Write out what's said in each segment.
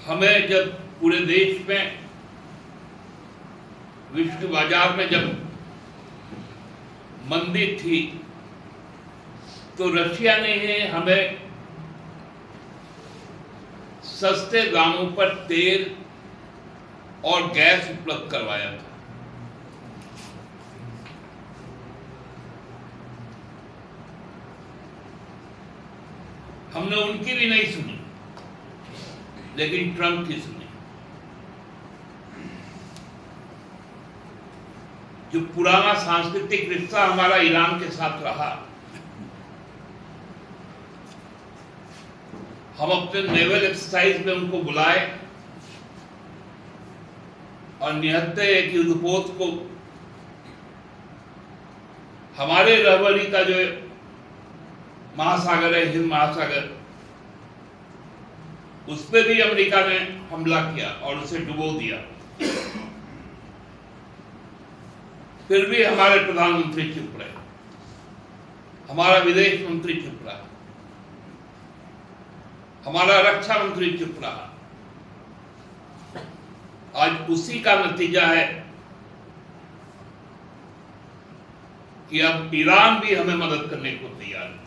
हमें जब पूरे देश में विश्व बाजार में जब मंदी थी तो रशिया ने हमें सस्ते दामों पर तेल और गैस उपलब्ध करवाया था। हमने उनकी भी नहीं सुनी, लेकिन ट्रंप की सुनी। जो पुराना सांस्कृतिक रिश्ता हमारा ईरान के साथ रहा, हम अपने नेवल एक्सरसाइज में उनको बुलाए और निहत्ते एक युद्धपोत को हमारे रहबरी का जो महासागर है, हिंद महासागर, उस पर भी अमेरिका ने हमला किया और उसे डुबो दिया। फिर भी हमारे प्रधानमंत्री चुप रहे, हमारा विदेश मंत्री चुप रहा, हमारा रक्षा मंत्री चुप रहा। आज उसी का नतीजा है कि अब ईरान भी हमें मदद करने को तैयार है।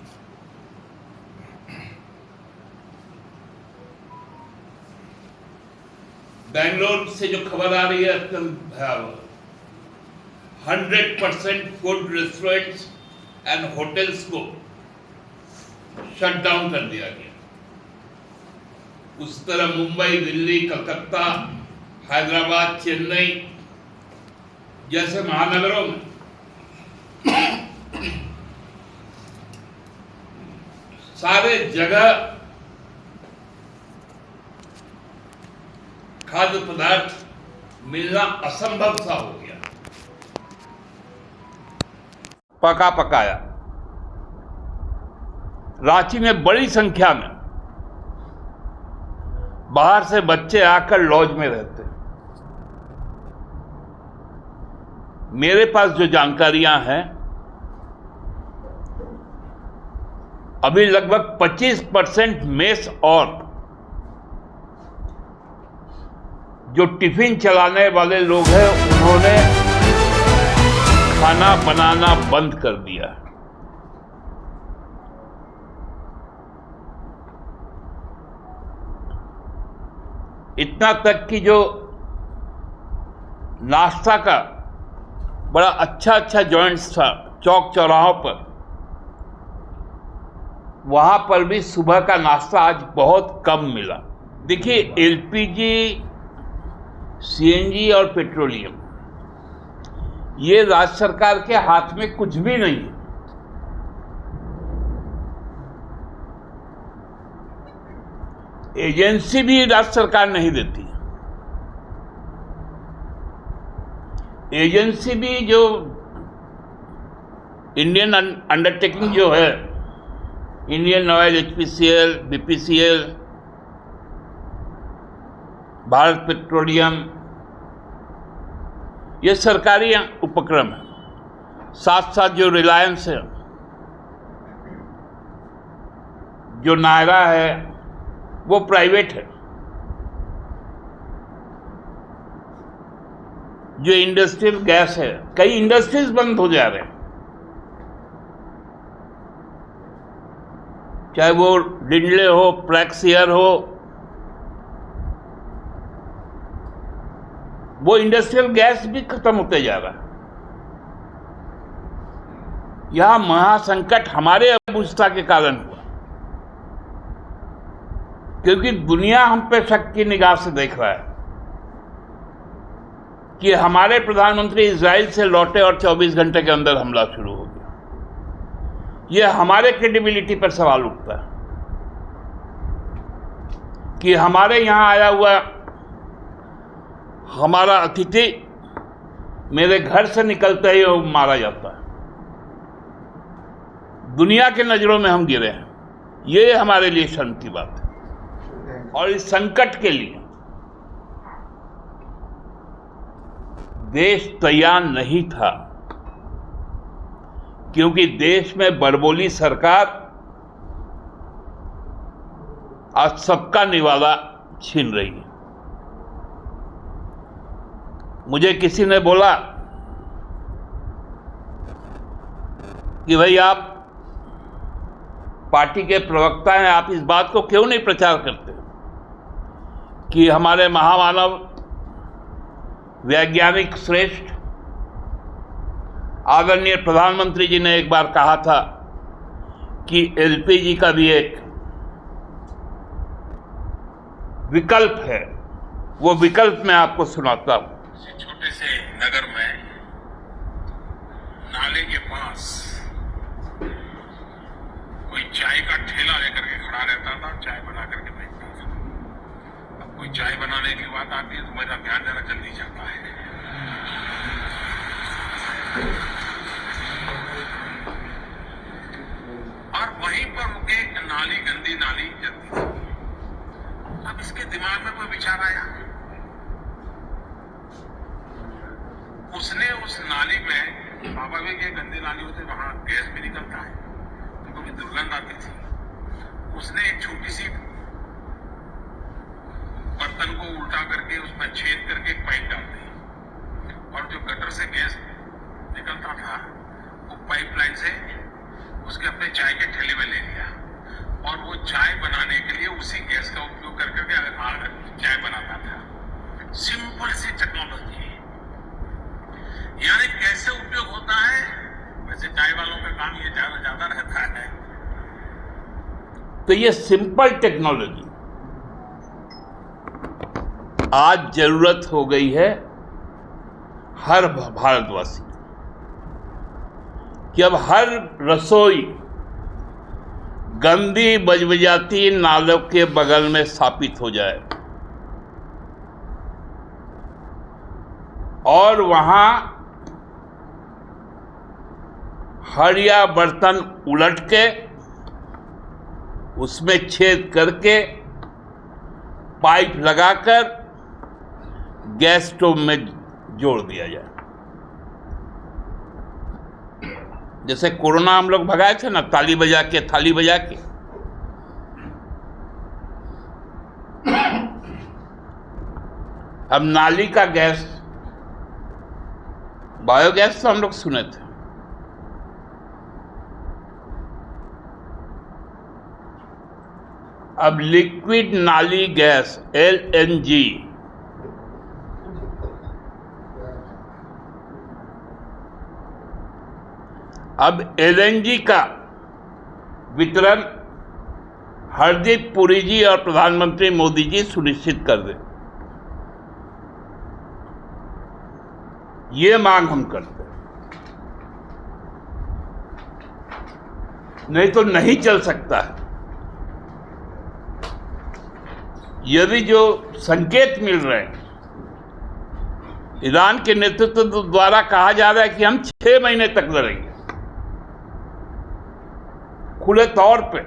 बेंगलोर से जो खबर आ रही है अत्यंत भयावह। 100% फूड रेस्टोरेंट्स एंड होटल्स को शट डाउन कर दिया गया। उस तरह मुंबई, दिल्ली, कलकत्ता, हैदराबाद, चेन्नई जैसे महानगरों में सारे जगह खाद्य पदार्थ मिलना असंभव सा हो गया। पका पकाया रांची में बड़ी संख्या में बाहर से बच्चे आकर लॉज में रहते हैं। मेरे पास जो जानकारियां हैं, अभी लगभग 25% मेस और जो टिफिन चलाने वाले लोग हैं उन्होंने खाना बनाना बंद कर दिया। इतना तक कि जो नाश्ता का बड़ा अच्छा जॉइंट्स था चौक चौराहों पर, वहां पर भी सुबह का नाश्ता आज बहुत कम मिला। देखिए, एलपीजी, सीएनजी और पेट्रोलियम, ये राज्य सरकार के हाथ में कुछ भी नहीं है। एजेंसी भी राज्य सरकार नहीं देती। एजेंसी भी जो इंडियन अंडरटेकिंग जो है, Indian oil, HPCL, BPCL, Bharat petroleum, ये सरकारी उपक्रम है। साथ साथ जो रिलायंस है, जो नायरा है, वो प्राइवेट है। जो इंडस्ट्रियल गैस है, कई इंडस्ट्रीज बंद हो जा रहे हैं, चाहे वो डिंडले हो, प्लेक्सियर हो, वो इंडस्ट्रियल गैस भी खत्म होते जा रहा है। यह महासंकट हमारे अबूझता के कारण हुआ, क्योंकि दुनिया हम पे शक की निगाह से देख रहा है कि हमारे प्रधानमंत्री इजराइल से लौटे और 24 घंटे के अंदर हमला शुरू हो गया। यह हमारे क्रेडिबिलिटी पर सवाल उठता है कि हमारे यहां आया हुआ हमारा अतिथि मेरे घर से निकलते ही वो मारा जाता है। दुनिया के नजरों में हम गिरे हैं। ये हमारे लिए शर्म की बात है। और इस संकट के लिए देश तैयार नहीं था, क्योंकि देश में बड़बोली सरकार आज सबका निवाला छीन रही है। मुझे किसी ने बोला कि भाई आप पार्टी के प्रवक्ता हैं, आप इस बात को क्यों नहीं प्रचार करते कि हमारे महामानव वैज्ञानिक श्रेष्ठ आदरणीय प्रधानमंत्री जी ने एक बार कहा था कि एलपीजी का भी एक विकल्प है। वो विकल्प मैं आपको सुनाता हूं। छोटे से नगर में नाले के पास कोई चाय का ठेला लेकर के खड़ा रहता था, चाय बना करके बेचता था। अब कोई चाय बनाने की बात आती है तो मेरा ध्यान जरा जल्दी जाता है। और वहीं पर उनके एक नाली, गंदी नाली जलती थी। अब इसके दिमाग में कोई विचार आया, उसने उस नाली में, स्वाभाविक है गंदी नाली होती है, वहां गैस भी निकलता है तो कभी दुर्गंध आती थी। उसने एक छोटी सी बर्तन को उल्टा करके उसमें छेद करके एक पाइप डाल दी और जो गटर से गैस निकलता था वो पाइपलाइन से उसके अपने चाय के ठेले में ले लिया और वो चाय बनाने के लिए उसी गैस का उपयोग करके चाय बनाता था। सिंपल सी टेक्नोलॉजी, यानी कैसे उपयोग होता है। वैसे चाय वालों का काम ये ज्यादा रहता है। तो ये सिंपल टेक्नोलॉजी आज जरूरत हो गई है हर भारतवासी कि अब हर रसोई गंदी बजबजाती नालों के बगल में स्थापित हो जाए और वहां हड़िया बर्तन उलट के उसमें छेद करके पाइप लगाकर गैस स्टोव में जोड़ दिया जाए। जैसे कोरोना हम लोग भगाए थे ना, ताली बजा के, थाली बजा के। अब नाली का गैस, बायोगैस तो हम लोग सुने थे, अब लिक्विड नाली गैस LNG अब LNG का वितरण हरदीप पुरी जी और प्रधानमंत्री मोदी जी सुनिश्चित कर दें, ये मांग हम करते हैं। नहीं तो नहीं चल सकता है। यदि जो संकेत मिल रहे हैं, ईरान के नेतृत्व द्वारा कहा जा रहा है कि हम 6 महीने तक लड़ेंगे खुले तौर पे,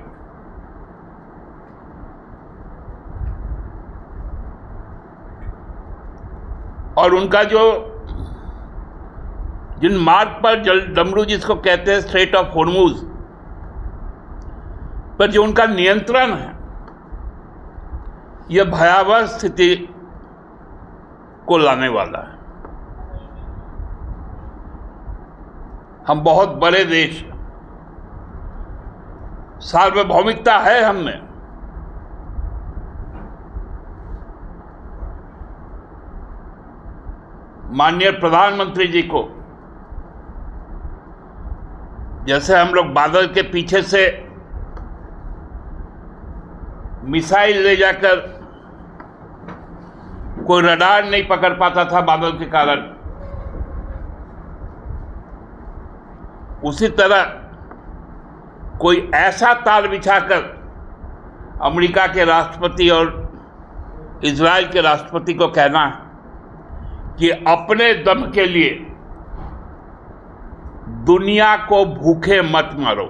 और उनका जो जिन मार्ग पर डमरू जिसको कहते हैं स्ट्रेट ऑफ हॉर्मुज पर जो उनका नियंत्रण है, यह भयावह स्थिति को लाने वाला है। हम बहुत बड़े देश हैं, सार्वभौमिकता है हम में, माननीय प्रधानमंत्री जी को जैसे हम लोग बादल के पीछे से मिसाइल ले जाकर कोई रडार नहीं पकड़ पाता था बादल के कारण, उसी तरह कोई ऐसा तार बिछाकर अमेरिका के राष्ट्रपति और इजराइल के राष्ट्रपति को कहना है कि अपने दम के लिए दुनिया को भूखे मत मारो।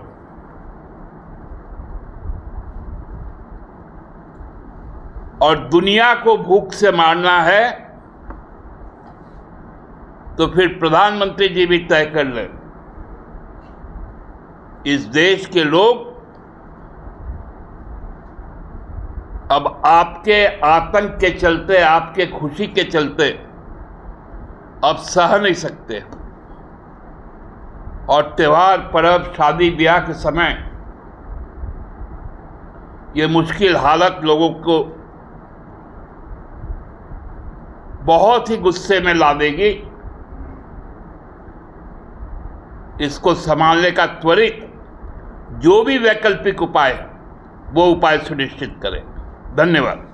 और दुनिया को भूख से मारना है तो फिर प्रधानमंत्री जी भी तय कर लें, इस देश के लोग अब आपके आतंक के चलते, आपके खुशी के चलते अब सह नहीं सकते, और त्योहार, पर्व, शादी ब्याह के समय ये मुश्किल हालत लोगों को बहुत ही गुस्से में ला देगी। इसको संभालने का त्वरित जो भी वैकल्पिक उपाय, वो उपाय सुनिश्चित करें। धन्यवाद।